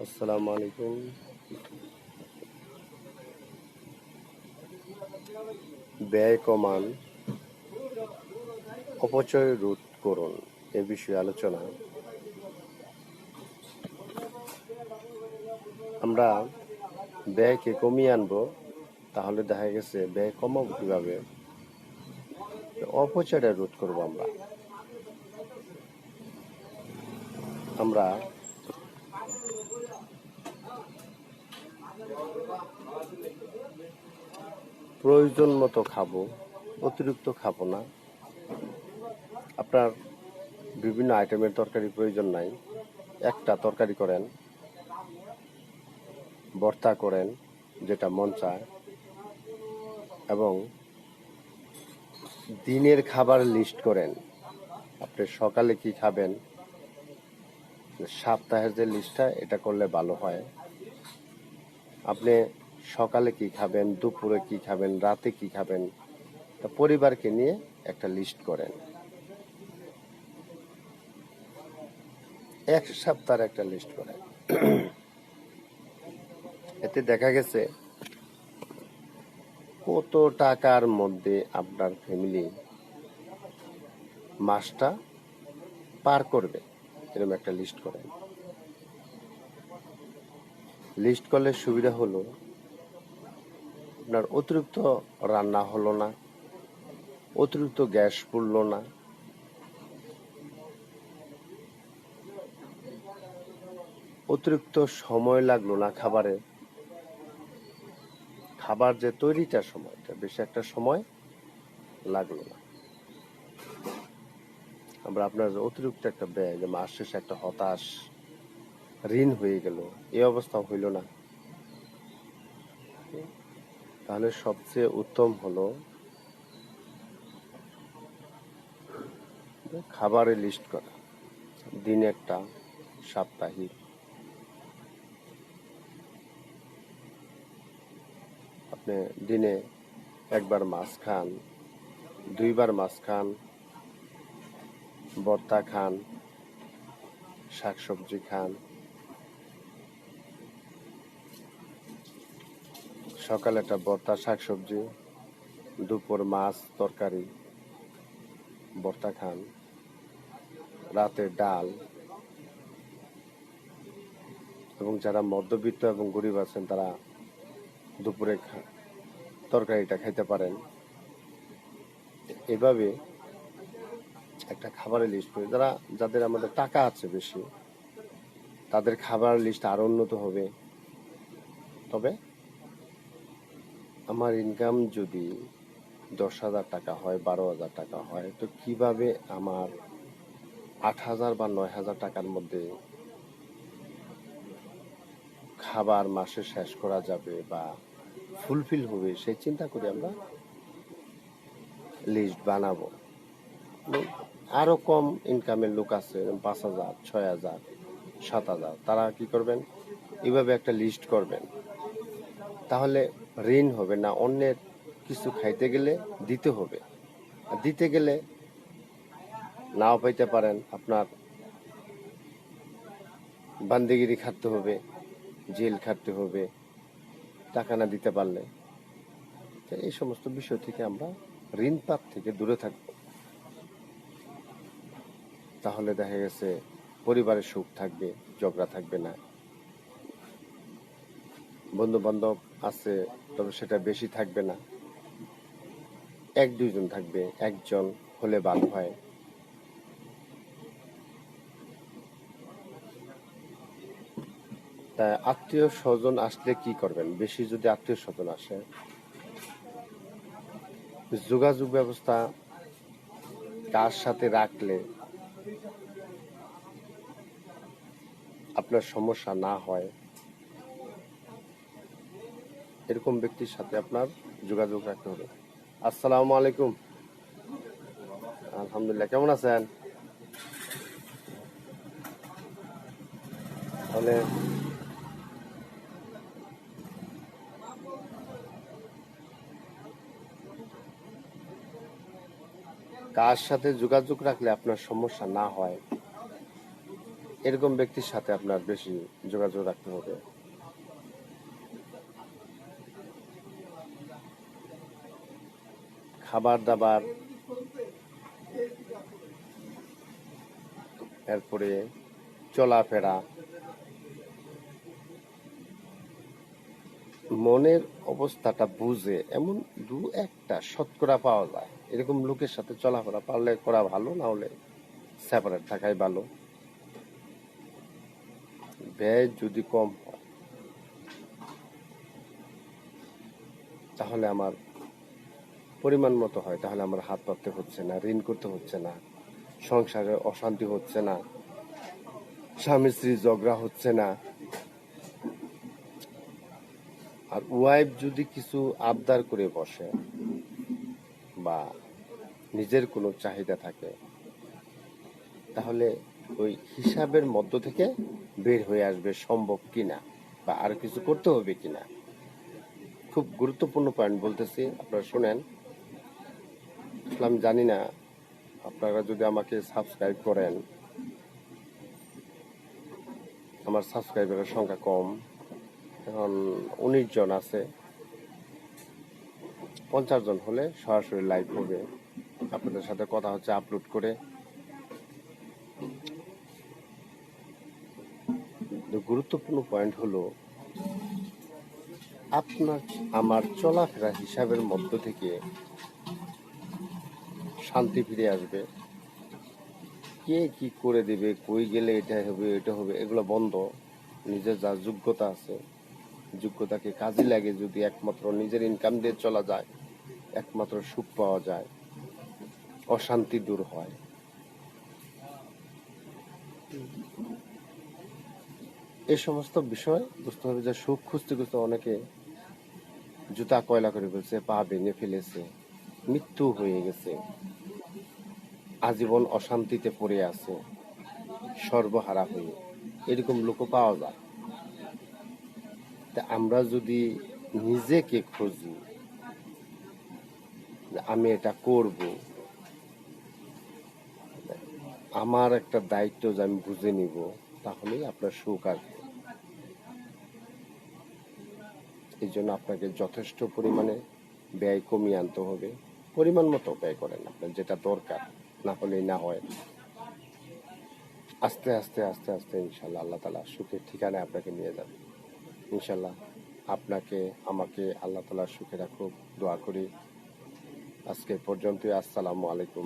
আসসালামু আলাইকুম। ব্যয় কমান, অপচয় রোধ করুন এ বিষয়ে আলোচনা। আমরা ব্যয়কে কমিয়ে আনবো, তাহলে দেখা গেছে ব্যয় কমাবো কিভাবে, অপচয়টা রোধ করবো। আমরা প্রয়োজন মতো খাবো, অতিরিক্ত খাবো না। আপনার বিভিন্ন আইটেমের তরকারি প্রয়োজন নাই, একটা তরকারি করেন, ভর্তা করেন যেটা মন চায়, এবং দিনের খাবার লিস্ট করেন। আপনি সকালে কি খাবেন, সপ্তাহের যে লিস্টটা, এটা করলে ভালো হয়। আপনি সকালে কি খাবেন, দুপুরে কি খাবেন, রাতে কি খাবেন, তা পরিবারকে নিয়ে একটা লিস্ট করেন। এক সপ্তাহের একটা লিস্ট করেন। এতে দেখা গেছে কত টাকার মধ্যে আপনার ফ্যামিলি মাসটা পার করবে, এরকম একটা লিস্ট করেন। লিস্ট করলে সুবিধা হলো আপনার অতিরিক্ত রান্না হলো না, অতিরিক্ত গ্যাস পুড়লো না, অতিরিক্ত সময় লাগলো না খাবারে। খাবার যে তৈরিটার সময়টা, বেশি একটা সময় লাগলো না। আমরা আপনার অতিরিক্ত একটা ব্যয়, যে মাস শেষে একটা হতাশ, ঋণ হয়ে গেল, এই অবস্থা হইল না। তাহলে সবচেয়ে উত্তম হলো খাবারের লিস্ট করা, দিনে একটা, সাপ্তাহিক। আপনি দিনে একবার মাছ খান, দুইবার মাছ খান, ভর্তা খান, শাকসবজি খান। সকালে একটা ভর্তা শাকসবজি, দুপুর মাছ তরকারি ভর্তা খান, রাতে ডাল। এবং যারা মধ্যবিত্ত এবং গরিব আছেন, তারা দুপুরে তরকারিটা খাইতে পারেন। এভাবে একটা খাবারের লিস্ট করে, যাদের আমাদের টাকা আছে বেশি, তাদের খাবার লিস্ট আরো উন্নত হবে। তবে আমার ইনকাম যদি 10,000 টাকা হয়, 12,000 টাকা হয়, তো কিভাবে আমার 8,000 বা 9,000 টাকার মধ্যে খাবার মাসে শেষ করা যাবে বা ফুলফিল হবে, সেই চিন্তা করে আমরা লিস্ট বানাবো। আরো কম ইনকামের লোক আছে, 5,000, 6,000, 7,000, তারা কি করবেন, এইভাবে একটা লিস্ট করবেন। তাহলে ঋণ হবে না। অন্যের কিছু খাইতে গেলে দিতে হবে, আর দিতে গেলে নাও পাইতে পারেন, আপনার বান্দিগিরি খাটতে হবে, জেল খাটতে হবে টাকা না দিতে পারলে। এই সমস্ত বিষয় থেকে আমরা ঋণ পাপ থেকে দূরে থাকবো। তাহলে দেখা গেছে পরিবারের সুখ থাকবে, ঝগড়া থাকবে না। বন্ধু বান্ধব আছে, তবে সেটা বেশি থাকবে না, 1-2 জন থাকবে, একজন হলে ভালো হয়। তা আত্মীয় স্বজন আসলে কি করবেন? বেশি যদি আত্মীয় স্বজন আসে, যোগাযোগ ব্যবস্থা কার সাথে রাখলে আপনার সমস্যা না হয়, এরকম ব্যক্তির সাথে আপনার যোগাযোগ রাখতে হবে। আসসালামু আলাইকুম। আলহামদুলিল্লাহ, কেমন আছেন? তাহলে কার সাথে যোগাযোগ রাখলে আপনার সমস্যা না হয়, এরকম ব্যক্তির সাথে আপনার বেশি যোগাযোগ রাখতে হবে। খাবার দাবার, এরপরে চলাফেরা, মনের অবস্থাটা বুঝে এমন দু একটা শতকরা পাওয়া যায় এরকম লোকের সাথে চলাফেরা পারলে করা ভালো, না হলে সেপারেট থাকাই ভালো। ব্যয় যদি কম হয় তাহলে আমার পরিমাণ মতো হয়, তাহলে আমার হাত পাততে হচ্ছে না, ঋণ করতে হচ্ছে না, সংসারে অশান্তি হচ্ছে না, স্বামী স্ত্রী ঝগড়া হচ্ছে না। আর ওয়াইফ যদি কিছু আবদার করে বসে বা নিজের কোনো চাহিদা থাকে, তাহলে ওই হিসাবের মধ্য থেকে বের হয়ে আসবে সম্ভব কিনা বা আর কিছু করতে হবে কিনা। খুব গুরুত্বপূর্ণ পয়েন্ট বলতেছি, আপনারা শুনেন। আসলে আমি জানি না, আপনারা যদি আমাকে সাবস্ক্রাইব করেন, আমার সাবস্ক্রাইবারের সংখ্যা কম, এখন 19 জন আছে। 50 জন হলে সরাসরি লাইভ হবে, আপনাদের সাথে কথা হচ্ছে আপলোড করে। গুরুত্বপূর্ণ পয়েন্ট হলো আপনার আমার চলাফেরা হিসাবের মধ্য থেকে শান্তি ফিরে আসবে। কে কি করে দেবে, কই গেলে এটা হবে এটা হবে, এগুলো বন্ধ। নিজের যা যোগ্যতা আছে, যোগ্যতাকে কাজে লাগে যদি একমাত্র নিজের ইনকাম দিয়ে চলা যায়, একমাত্র সুখ পাওয়া যায়, অশান্তি দূর হয়। এই সমস্ত বিষয় বুঝতে হবে যে সুখ খুঁজতে খুঁজতে অনেকে জুতা কয়লা করে ফেলছে, পা ভেঙে ফেলেছে, মৃত্যু হয়ে গেছে, আজীবন অশান্তিতে পড়ে আছে, সর্বহারা হয়ে, এরকম লোকও পাওয়া যায়। তা আমরা যদি নিজেকে খুঁজি আমি এটা করব, আমার একটা দায়িত্ব যে আমি বুঝে নিব, তাহলেই আপনার সুখ আসবে। এই জন্য আপনাকে যথেষ্ট পরিমাণে ব্যয় কমিয়ে আনতে হবে। পরিমাণ মতো ব্যয় করেন, আপনার যেটা দরকার, না হলেই না হয়। আস্তে আস্তে আস্তে আস্তে ইনশাল্লাহ আল্লাহ তাআলা সুখের ঠিকানায় আপনাকে নিয়ে যাবে ইনশাল্লাহ। আপনাকে আমাকে আল্লাহ তাআলা সুখে রাখুক, দোয়া করি। আজকে পর্যন্তই। আসসালামু আলাইকুম।